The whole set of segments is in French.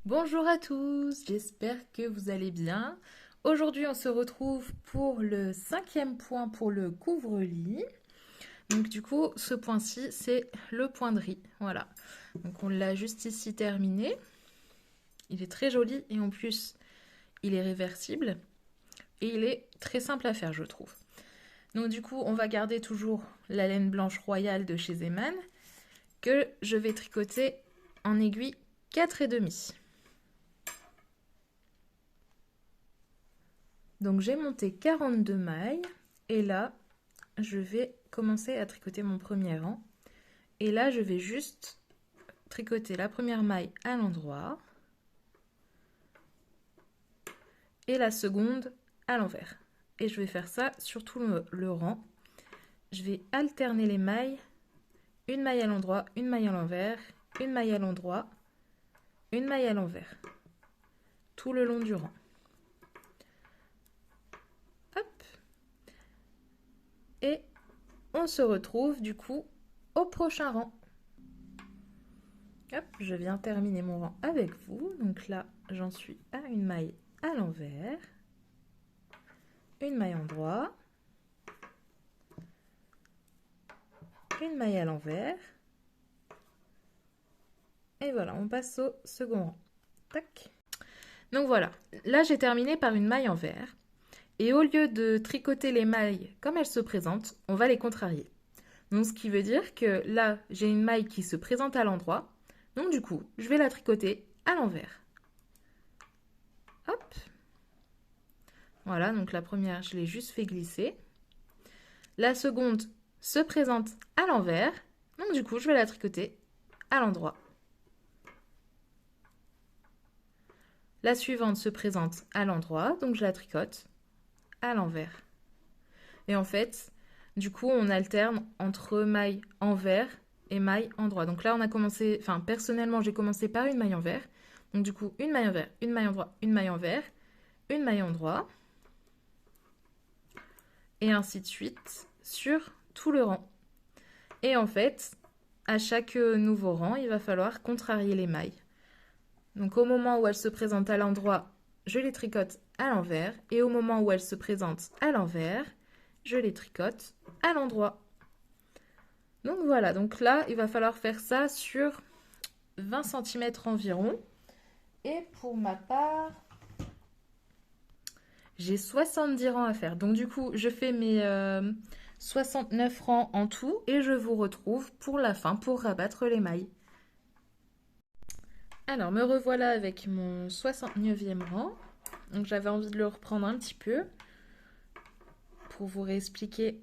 Bonjour à tous, j'espère que vous allez bien. Aujourd'hui, on se retrouve pour le 5e point pour le couvre-lit. Donc du coup, ce point-ci, c'est le point de riz. Voilà. Donc on l'a juste ici terminé. Il est très joli et en plus, il est réversible. Et il est très simple à faire, je trouve. Donc du coup, on va garder toujours la laine blanche royale de chez Zeman que je vais tricoter en aiguille 4,5. Donc j'ai monté 42 mailles et là je vais commencer à tricoter mon premier rang. Et là je vais juste tricoter la première maille à l'endroit et la seconde à l'envers. Et je vais faire ça sur tout le rang. Je vais alterner les mailles, une maille à l'endroit, une maille à l'envers, une maille à l'endroit, une maille à l'envers, tout le long du rang. Hop. Et on se retrouve du coup au prochain rang. Hop, je viens terminer mon rang avec vous. Donc là, j'en suis à une maille à l'envers, une maille en droit, une maille à l'envers. Et voilà, on passe au second rang. Tac. Donc voilà, là j'ai terminé par une maille en vert. Et au lieu de tricoter les mailles comme elles se présentent, on va les contrarier. Donc ce qui veut dire que là, j'ai une maille qui se présente à l'endroit. Donc du coup, je vais la tricoter à l'envers. Hop. Voilà, donc la première, je l'ai juste fait glisser. La seconde se présente à l'envers. Donc du coup, je vais la tricoter à l'endroit. La suivante se présente à l'endroit, donc je la tricote à l'envers. Et en fait, du coup, on alterne entre maille envers et maille endroit. Donc là, on a commencé, enfin personnellement, j'ai commencé par une maille envers. Donc du coup, une maille envers, une maille endroit, une maille envers, une maille endroit. Et ainsi de suite sur tout le rang. Et en fait, à chaque nouveau rang, il va falloir contrarier les mailles. Donc au moment où elles se présentent à l'endroit, je les tricote à l'envers. Et au moment où elles se présentent à l'envers, je les tricote à l'endroit. Donc voilà, donc là, il va falloir faire ça sur 20 cm environ. Et pour ma part, j'ai 70 rangs à faire. Donc du coup, je fais mes 69 rangs en tout et je vous retrouve pour la fin pour rabattre les mailles. Alors, me revoilà avec mon 69e rang. Donc j'avais envie de le reprendre un petit peu pour vous réexpliquer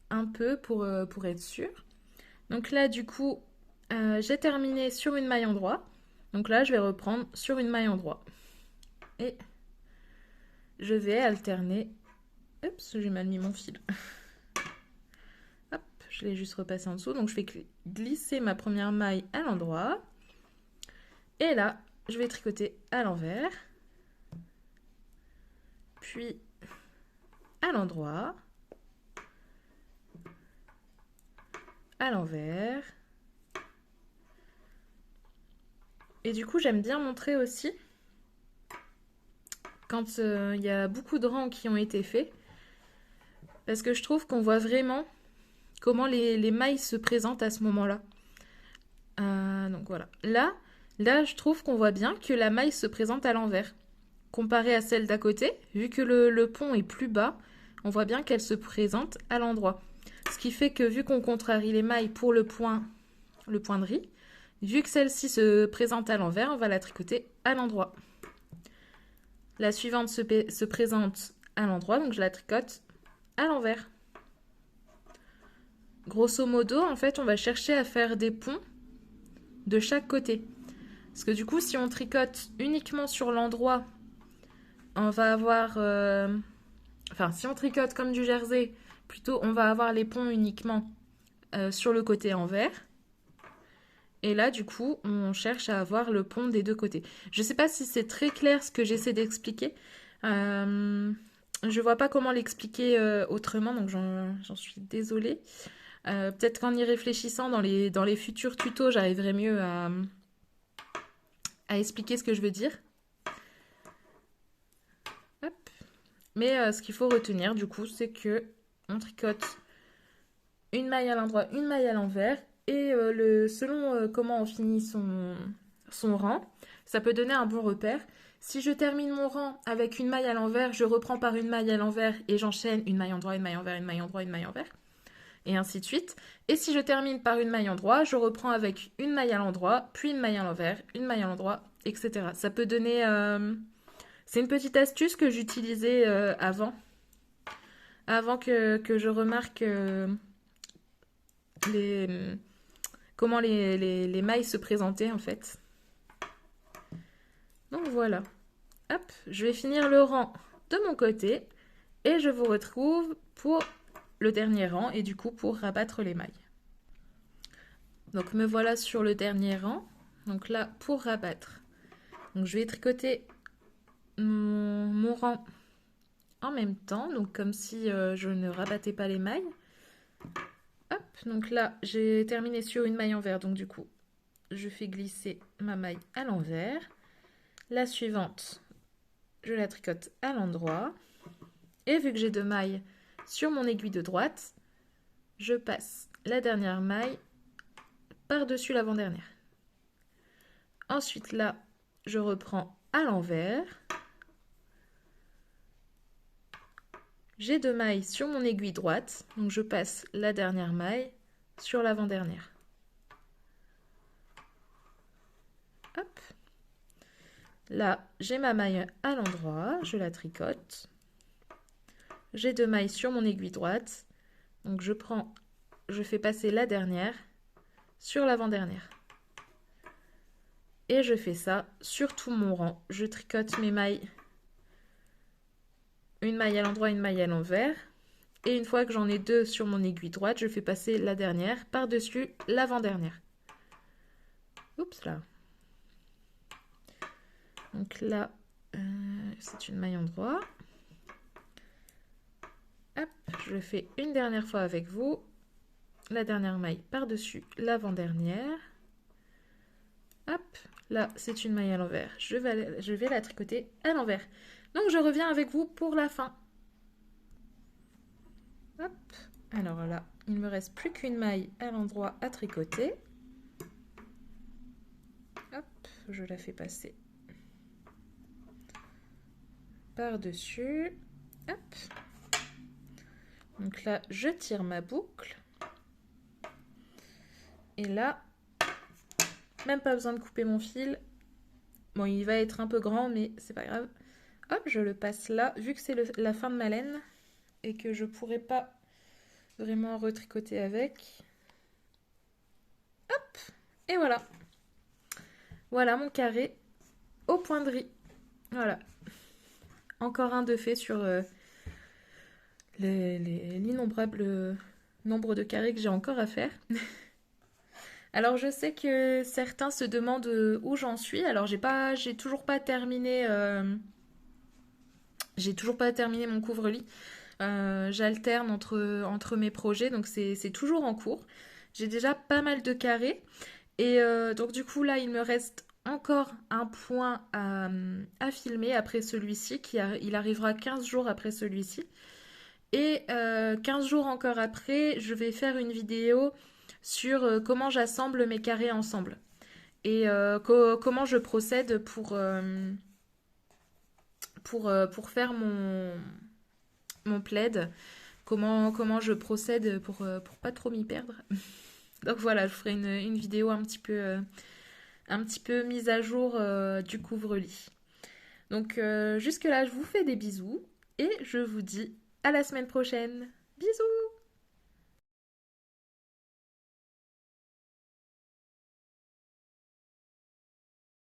un peu pour être sûr. Donc là, du coup, j'ai terminé sur une maille endroit. Donc là, je vais reprendre sur une maille endroit. Et je vais alterner. Oups, j'ai mal mis mon fil. Hop, je l'ai juste repassé en dessous. Donc je vais glisser ma première maille à l'endroit. Et là, je vais tricoter à l'envers. Puis à l'endroit. À l'envers. Et du coup, j'aime bien montrer aussi quand il y a beaucoup de rangs qui ont été faits. Parce que je trouve qu'on voit vraiment comment les mailles se présentent à ce moment-là. Donc voilà. Là, je trouve qu'on voit bien que la maille se présente à l'envers. Comparée à celle d'à côté, vu que le pont est plus bas, on voit bien qu'elle se présente à l'endroit. Ce qui fait que vu qu'on contrarie les mailles pour le point de riz, vu que celle-ci se présente à l'envers, on va la tricoter à l'endroit. La suivante se présente à l'endroit, donc je la tricote à l'envers. Grosso modo, en fait, on va chercher à faire des ponts de chaque côté. Parce que du coup, si on tricote uniquement sur l'endroit, on va avoir... Enfin, si on tricote comme du jersey, plutôt, on va avoir les ponts uniquement sur le côté envers. Et là, du coup, on cherche à avoir le pont des deux côtés. Je ne sais pas si c'est très clair ce que j'essaie d'expliquer. Je vois pas comment l'expliquer autrement, donc j'en suis désolée. Peut-être qu'en y réfléchissant dans les futurs tutos, j'arriverai mieux à expliquer ce que je veux dire. Hop. Mais ce qu'il faut retenir du coup, c'est que on tricote une maille à l'endroit, une maille à l'envers. Et selon comment on finit son rang, ça peut donner un bon repère. Si je termine mon rang avec une maille à l'envers, je reprends par une maille à l'envers et j'enchaîne une maille en droit, une maille envers, une maille en droit, une maille envers. Et ainsi de suite. Et si je termine par une maille en droit, je reprends avec une maille à l'endroit, puis une maille à l'envers, une maille à l'endroit, etc. Ça peut donner... C'est une petite astuce que j'utilisais avant que je remarque les, comment les mailles se présentaient en fait. Donc voilà. Hop, je vais finir le rang de mon côté et je vous retrouve pour le dernier rang et du coup pour rabattre les mailles. Donc me voilà sur le dernier rang. Donc là pour rabattre. Donc je vais tricoter mon rang en même temps, donc comme si je ne rabattais pas les mailles. Hop, donc là j'ai terminé sur une maille envers, donc du coup je fais glisser ma maille à l'envers. La suivante, je la tricote à l'endroit. Et vu que j'ai 2 mailles sur mon aiguille de droite, je passe la dernière maille par-dessus l'avant-dernière. Ensuite là, je reprends à l'envers. J'ai 2 mailles sur mon aiguille droite, donc je passe la dernière maille sur l'avant-dernière. Hop. Là, j'ai ma maille à l'endroit, je la tricote. J'ai 2 mailles sur mon aiguille droite, donc je fais passer la dernière sur l'avant-dernière. Et je fais ça sur tout mon rang. Je tricote mes mailles, une maille à l'endroit, une maille à l'envers. Et une fois que j'en ai 2 sur mon aiguille droite, je fais passer la dernière par-dessus l'avant-dernière. Oups là. Donc là, c'est une maille en droit. Hop, je le fais une dernière fois avec vous. La dernière maille par-dessus l'avant-dernière. Hop, là c'est une maille à l'envers. Je vais la tricoter à l'envers. Donc je reviens avec vous pour la fin. Hop, alors là, il ne me reste plus qu'une maille à l'endroit à tricoter. Hop, je la fais passer par-dessus. Hop. Donc là, je tire ma boucle. Et là, même pas besoin de couper mon fil. Bon, il va être un peu grand, mais c'est pas grave. Hop, je le passe là, vu que c'est la fin de ma laine et que je pourrais pas vraiment retricoter avec. Hop, et voilà. Voilà mon carré au point de riz. Voilà. Encore un de fait sur l'innombrable nombre de carrés que j'ai encore à faire. Alors je sais que certains se demandent où j'en suis. Alors j'ai toujours pas terminé mon couvre-lit. J'alterne entre mes projets, donc c'est toujours en cours. J'ai déjà pas mal de carrés. Et donc du coup là il me reste encore un point à filmer après celui-ci, il arrivera 15 jours après celui-ci. Et 15 jours encore après, je vais faire une vidéo sur comment j'assemble mes carrés ensemble. Et comment je procède pour faire mon plaid. Comment je procède pour pas trop m'y perdre. Donc voilà, je ferai une vidéo un petit peu mise à jour du couvre-lit. Donc jusque-là, je vous fais des bisous et je vous dis à la semaine prochaine. Bisous!